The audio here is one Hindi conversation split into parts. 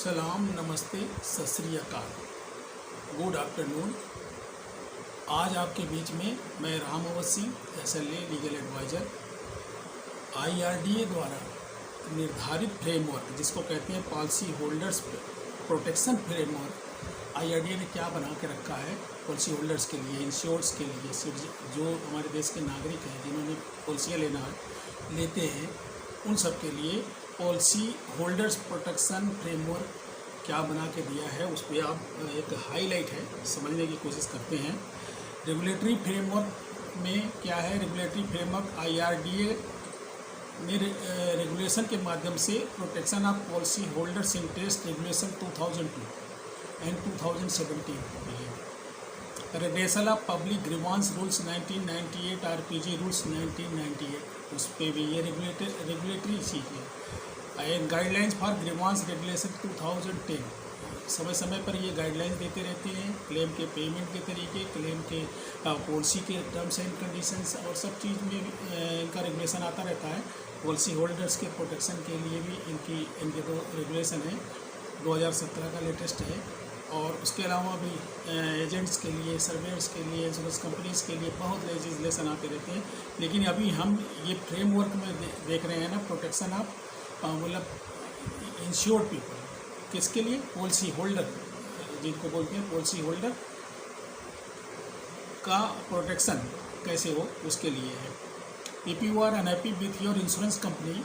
सलाम, नमस्ते, सत श्री अकाल, गुड आफ्टरनून। आज आपके बीच में मैं Ram Awasthi SLA legal adviser IRDA द्वारा निर्धारित फ्रेमवर्क जिसको कहते हैं policy holders protection framework, IRDA ने क्या बना के रखा है पॉलिसी होल्डर्स के लिए, इंश्योर्स के लिए, जो हमारे देश के नागरिक हैं जिन्होंने पॉलिसियाँ लेते हैं उन सब के लिए पॉलिसी होल्डर्स प्रोटेक्शन फ्रेमवर्क क्या बना के दिया है। उस पर आप एक हाईलाइट है समझने की कोशिश करते हैं। रेगुलेटरी फ्रेमवर्क में क्या है? रेगुलेटरी फ्रेमवर्क IRDA ने रेगुलेशन के माध्यम से protection of policy holders interest regulation 2002 and 2017 है। Redressal of public grievance rules 1998, RPG rules 1998, उस पर भी ये रेगुलेटरी चीज़ है। And guidelines for grievance regulation 2010, समय समय पर ये गाइडलाइंस देते रहते हैं क्लेम के पेमेंट के तरीके, क्लेम के पॉलिसी के टर्म्स एंड कंडीशंस और सब चीज़ में इनका रेगुलेशन आता रहता है। पॉलिसी होल्डर्स के प्रोटेक्शन के लिए भी इनके दो रेगुलेशन है, 2017 का लेटेस्ट है। और उसके अलावा भी एजेंट्स के लिए, सर्वेयर्स के लिए, इंश्योरेंस कंपनीज़ के लिए बहुत लेजिस्लेशन आते रहते हैं। लेकिन अभी हम ये फ्रेमवर्क में देख रहे हैं ना, प्रोटेक्शन ऑफ मतलब इंश्योर्ड पीपल, किसके लिए? पॉलिसी होल्डर, जिनको बोलते हैं पॉलिसी होल्डर का प्रोटेक्शन कैसे हो उसके लिए है। If you are unhappy with your insurance company,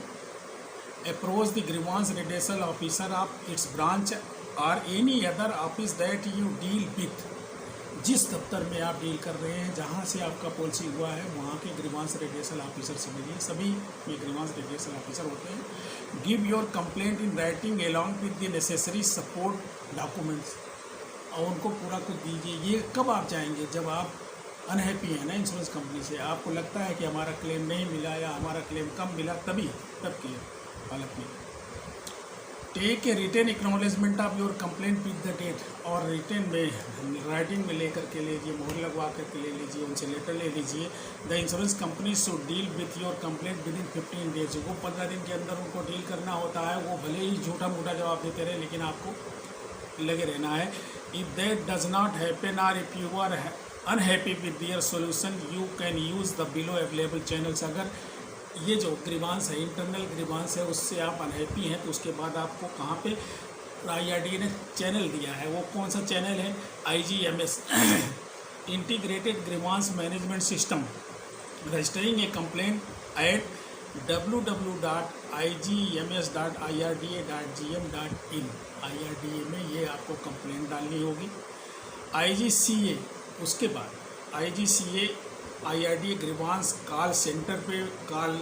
approach the grievance redressal officer of its branch और any other office that you deal with. जिस दफ्तर में आप डील कर रहे हैं, जहां से आपका पॉलिसी हुआ है, वहां के ग्रीवांस रेडेसल ऑफिसर से मिलिए। सभी में ग्रीवांस रेडेसल ऑफिसर होते हैं। Give your complaint in writing along with the necessary support documents, और उनको पूरा कुछ दीजिए। ये कब आप जाएंगे? जब आप अनहैप्पी हैं ना इंश्योरेंस कंपनी से, आपको लगता है कि हमारा क्लेम नहीं मिला या हमारा क्लेम कम मिला, तब की हालत में take a written acknowledgement of your complaint with the date, और रिटन में राइटिंग में लेकर के लीजिए, मोहर लगवा करके ले लीजिए, उनसे लेटर ले लीजिए। The insurance company should deal with your complaint with in 15 days. वो 15 दिन के अंदर उनको डील करना होता है। वो भले ही झूठा मूठा जवाब देते रहे, लेकिन आपको लगे रहना है। If that does not happen और if you are unhappy with their solution, you can use the below available channels. अगर ये जो ग्रीवांस है, इंटरनल ग्रीवांस है, उससे आप अनहैप्पी हैं, तो उसके बाद आपको कहाँ पे IRDA ने चैनल दिया है। वो कौन सा चैनल है? IGMS, integrated grievance management system. Registering a complaint at www.igms.irda.gm.in। IRDA में ये आपको कंप्लेंट डालनी होगी। IGCA, उसके बाद IGCA IRDA grievance call centre पे, कॉल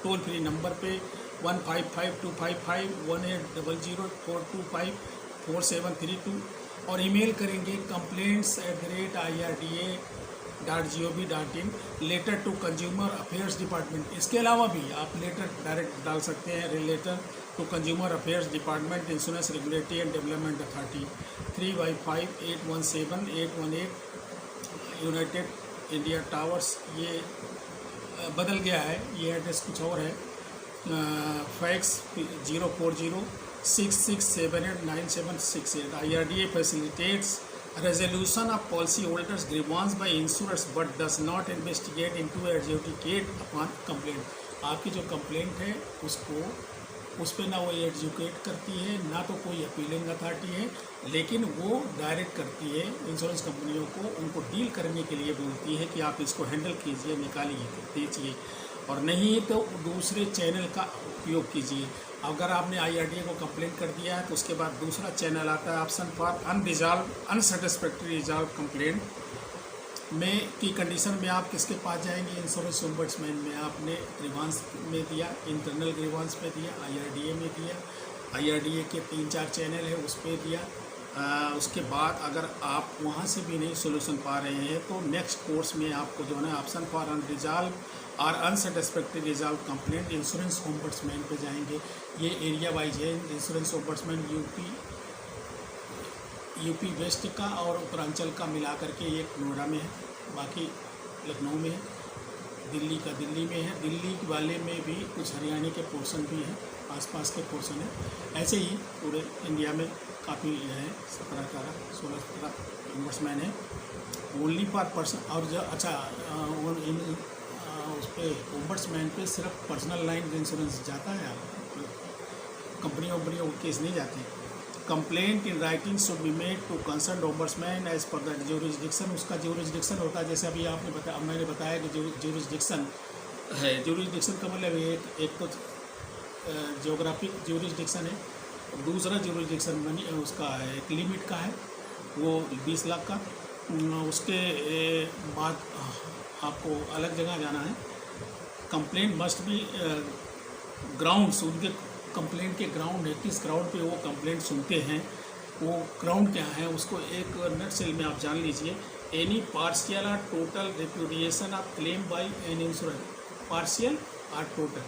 टोल फ्री नंबर पे 155-255-1800-425-4732, और ईमेल करेंगे complaints@irda.gov.in, letter to consumer affairs department. इसके अलावा भी आप लेटर डायरेक्ट डाल सकते हैं, letter to consumer affairs department, insurance regulatory and development authority, 355-817-818 United India Towers. ये बदल गया है, ये एड्रेस कुछ और है। Fax 04066789768। IRDA facilitates resolution of policy holders grievance by insurers but does not investigate into adjudicate upon complaint. आपकी जो कंप्लेंट है उस पर ना वो एडजुकेट करती है, ना तो कोई अपीलिंग अथॉरिटी है, लेकिन वो डायरेक्ट करती है इंश्योरेंस कंपनियों को, उनको डील करने के लिए बोलती है कि आप इसको हैंडल कीजिए, निकालिए, दीजिए, और नहीं तो दूसरे चैनल का उपयोग कीजिए। अगर आपने IRDA को कंप्लेंट कर दिया है, तो उसके बाद दूसरा चैनल आता है, option for unsatisfactory resolve complaint में की कंडीशन में आप किसके पास जाएंगे? इंश्योरेंस ओम्बड्समैन में। आपने ग्रीवांस में दिया, इंटरनल ग्रीवांस में दिया, IRDA में दिया, IRDA के 3-4 चैनल है उस पर दिया। उसके बाद अगर आप वहाँ से भी नहीं सोल्यूशन पा रहे हैं, तो नेक्स्ट कोर्स में आपको जो है ऑप्शन फॉर अनरिजॉल्व और unsatisfactory resolve complaint insurance ombudsman पे जाएंगे। ये एरिया वाइज है। इंश्योरेंस ओम्बड्समैन यूपी वेस्ट का और उत्तरांचल का मिला करके एक नोएडा में है, बाकी लखनऊ में है, दिल्ली का दिल्ली में है, दिल्ली वाले में भी कुछ हरियाणा के पोर्शन भी हैं। आसपास के पोर्शन है। ऐसे ही पूरे इंडिया में काफ़ी है 17-18-16-17 ओम्बड्समैन है ओनली पर पर्सन। और जो अच्छा उस पर ओम्बड्समैन पे सिर्फ पर्सनल लाइन इंश्योरेंस जाता है, कंपनियों को केस नहीं जाते। Complaint in writing should be made to concern ombudsman as per the jurisdiction. उसका ज्यूरिसडिक्शन होता है, जैसे अभी आपने बताया, मैंने बताया कि ज्यूरिसडिक्शन है। ज्यूरिसडिक्शन का मतलब एक तो ज्योग्राफिक ज्यूरिसडिक्शन है, दूसरा ज्यूरिसडिक्शन बनी उसका एक लिमिट का है, वो 20 लाख का। उसके बाद आपको अलग जगह जाना है। कंप्लेंट मस्ट बी ग्राउंड्स, उनके कंप्लेंट के ग्राउंड है, किस ग्राउंड पे वो कंप्लेंट सुनते हैं, वो ग्राउंड क्या है, उसको एक नट सेल में आप जान लीजिए। एनी पार्शियल और total repudiation of claim by an insurance, partial और टोटल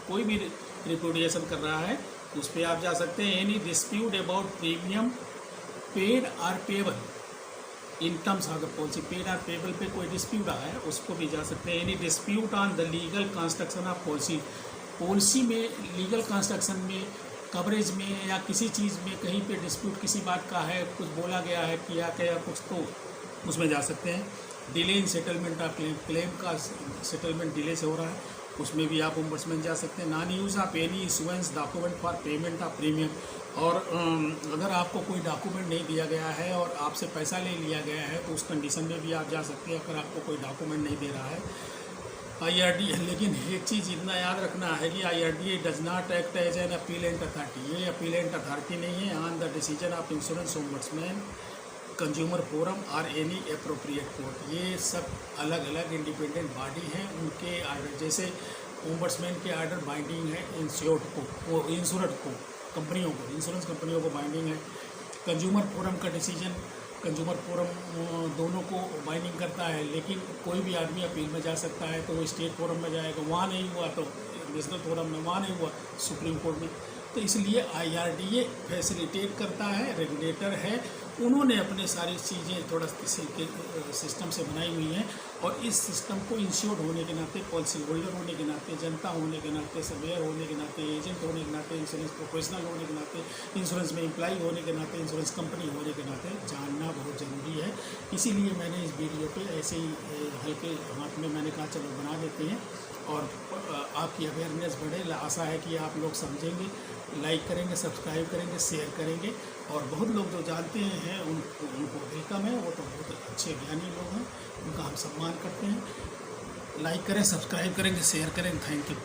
कोई भी रिप्यूडिएशन कर रहा है उस पर आप जा सकते हैं। Any dispute about premium paid और payable in terms of the policy, paid और पेबल पे कोई डिस्प्यूट आया है उसको भी जा सकते हैं। Any dispute on the legal construction of policy, policy में लीगल कंस्ट्रक्शन में, कवरेज में या किसी चीज़ में कहीं पे डिस्प्यूट किसी बात का है, कुछ बोला गया है, किया गया कुछ, तो उसमें जा सकते हैं। Delay in settlement of claim, claim का सेटलमेंट डिले से हो रहा है उसमें भी आप ओम्बड्समैन जा सकते हैं। Non use of any issuance document for payment of premium, और अगर आपको कोई डॉक्यूमेंट नहीं दिया गया है और आपसे पैसा ले लिया गया है तो उस कंडीशन में भी आप जा सकते हैं अगर आपको कोई डॉक्यूमेंट नहीं दे रहा है। IRDA, लेकिन एक चीज़ इतना याद रखना है कि IRDA does not act as an appellate authority, ये अपीलेंट अथॉरिटी नहीं है on the decision of insurance ombudsman, consumer forum और एनी अप्रोप्रिएट कोर्ट। ये सब अलग अलग इंडिपेंडेंट बॉडी हैं, उनके आर्डर, जैसे ओम्बड्समैन के आर्डर बाइंडिंग है इंश्योर्ड को, इंश्योरेंस को, कंपनियों को, इंश्योरेंस कंपनियों को बाइंडिंग है। कंज्यूमर फोरम का डिसीजन, कंज्यूमर फोरम दोनों को बाइंडिंग करता है, लेकिन कोई भी आदमी अपील में जा सकता है, तो वो स्टेट फोरम में जाएगा, वहाँ नहीं हुआ तो नेशनल फोरम में, वहाँ नहीं हुआ सुप्रीम कोर्ट में। तो इसलिए IRDA फैसिलिटेट करता है, रेगुलेटर है, उन्होंने अपने सारी चीज़ें थोड़ा सिस्टम से बनाई हुई हैं, और इस सिस्टम को इंश्योर्ड होने के नाते, पॉलिसी होल्डर होने के नाते, जनता होने के नाते, सर्वेयर होने के नाते, एजेंट होने के नाते, इंश्योरेंस प्रोफेशनल होने के नाते, इंश्योरेंस में एम्प्लॉई होने के नाते, इंश्योरेंस कंपनी होने के नाते जानना बहुत ज़रूरी है। इसीलिए मैंने इस वीडियो पे ऐसे ही हल्के हाथ में मैंने कहा चलो बना देते हैं, और आपकी अवेयरनेस बढ़े। आशा है कि आप लोग समझेंगे, लाइक करेंगे, सब्सक्राइब करेंगे, शेयर करेंगे, और बहुत लोग जो जानते हैं उनको वेलकम है, वो तो बहुत अच्छे ज्ञानी लोग हैं, उनका हम सम्मान करते हैं। लाइक करें, सब्सक्राइब करेंगे, शेयर करें। Thank you.